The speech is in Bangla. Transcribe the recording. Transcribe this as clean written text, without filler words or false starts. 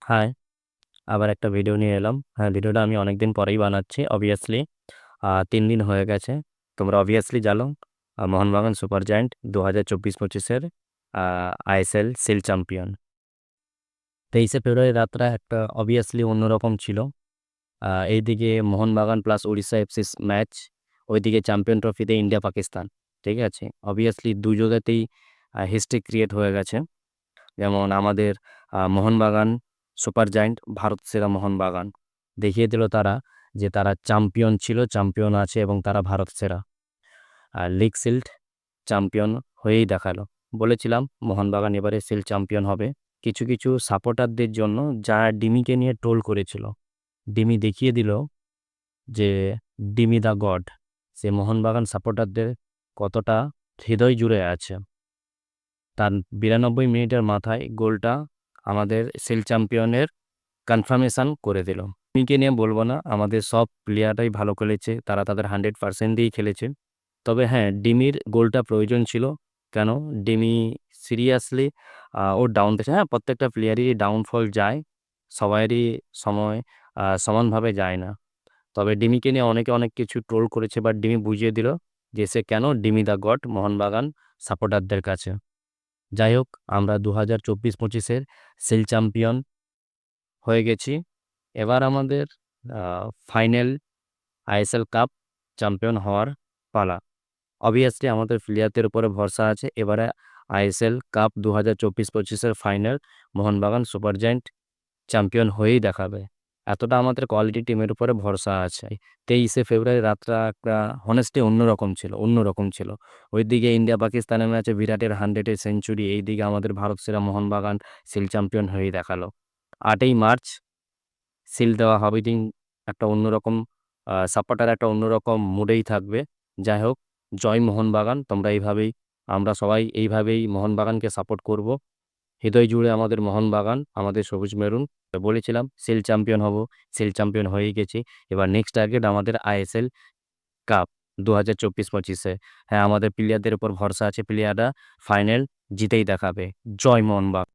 হাই, আবার একটা ভিডিও নিয়ে এলাম। হ্যাঁ, ভিডিওটা আমি অনেকদিন পরেই বানাচ্ছি অবভিয়াসলি। ৩ দিন হয়ে গেছে। তোমরা অবভিয়াসলি জানো মোহনবাগান সুপার জায়ান্ট ২০২৪-২৫-এর আইএসএল সিল চ্যাম্পিয়ন। ২৩শে ফেব্রুয়ারি রাতটা একটা অবভিয়াসলি অন্যরকম ছিল। এইদিকে Mohun Bagan plus Orissa FC's match, ওইদিকে চ্যাম্পিয়ন ট্রফিতে ইন্ডিয়া পাকিস্তান। ঠিক আছে, অবভিয়াসলি দুই জায়গাতেই হিস্ট্রি ক্রিয়েট হয়ে গেছে। যেমন আমাদের মোহনবাগান সুপার জায়ান্ট ভারত সেরা মোহনবাগান দেখিয়ে দিল তারা যে তারা চ্যাম্পিয়ন ছিল, চ্যাম্পিয়ন আছে এবং তারা ভারত সেরা। লিগ সিল্ড চ্যাম্পিয়ন হয়েই দেখালো। বলেছিলাম মোহনবাগান এবারে সিল্ড চ্যাম্পিয়ন হবে। কিছু কিছু সাপোর্টারদের জন্য যা ডিমিকে নিয়ে ট্রোল করেছিল, ডিমি দেখিয়ে দিল যে ডিমি দ্য গড সে মোহনবাগান সাপোর্টারদের কতটা হৃদয় জুড়ে আছে। তার ৯২ মিনিটের মাথায় গোলটা আমাদের সিল চ্যাম্পিয়নের কনফার্মেশন করে দিল। ডিমিকে নিয়ে বলবো না, আমাদের সব প্লেয়াররাই ভালো খেলেছে, তারা তাদের 100% দিয়েই খেলেছে। তবে হ্যাঁ, ডিমির গোলটা প্রয়োজন ছিল। কেন? ডিমি সিরিয়াসলি ওর ডাউন পেয়েছে। হ্যাঁ, প্রত্যেকটা প্লেয়ারই ডাউনফল যায়, সবারই সময় সমানভাবে যায় না। তবে ডিমিকে নিয়ে অনেকে অনেক কিছু ট্রোল করেছে, বাট ডিমি বুঝিয়ে দিল যে সে কেন ডিমি দ্য গড মোহনবাগান সাপোর্টারদের কাছে। যাই হোক, আমরা 2024-25-এর সিল চ্যাম্পিয়ন হয়ে গেছি। এবার আমাদের ফাইনাল আইএসএল কাপ চ্যাম্পিয়ন হওয়ার পালা। অবভিয়াসলি আমাদের প্লেয়ারদের উপরে ভরসা আছে। এবারে আইএসএল কাপ 2024-25-এর final Mohun Bagan super giant champion হয়েই দেখাবে। এতটা আমাদের কোয়ালিটি টিমের উপরে ভরসা আছে। 23শে ফেব্রুয়ারি রাতটা একটা হনেস্টলি অন্যরকম ছিল। ওইদিকে ইন্ডিয়া পাকিস্তানের ম্যাচে বিরাটের 100-এর সেঞ্চুরি, এইদিকে আমাদের ভারত সেরা মোহনবাগান সিল চ্যাম্পিয়ন হয়েই দেখালো। 8ই মার্চ সিল দেওয়া হবে দিন, একটা অন্যরকম সাপোর্টার একটা অন্যরকম মুডেই থাকবে। যাই হোক, জয় মোহনবাগান। আমরা সবাই এইভাবেই মোহনবাগানকে সাপোর্ট করব। হৃদয় জুড়ে আমাদের মোহনবাগান, আমাদের সবুজ মেরুন। বলেছিলাম সিল চ্যাম্পিয়ন হব, সিল চ্যাম্পিয়ন হয়েই গেছি। এবার নেক্সট টার্গেট আমাদের আইএসএল কাপ 2024-25-এ। হ্যাঁ, আমাদের প্লেয়ারদের উপর ভরসা আছে, প্লেয়াররা ফাইনাল জিতেই দেখাবে। জয় মোহনবাগান।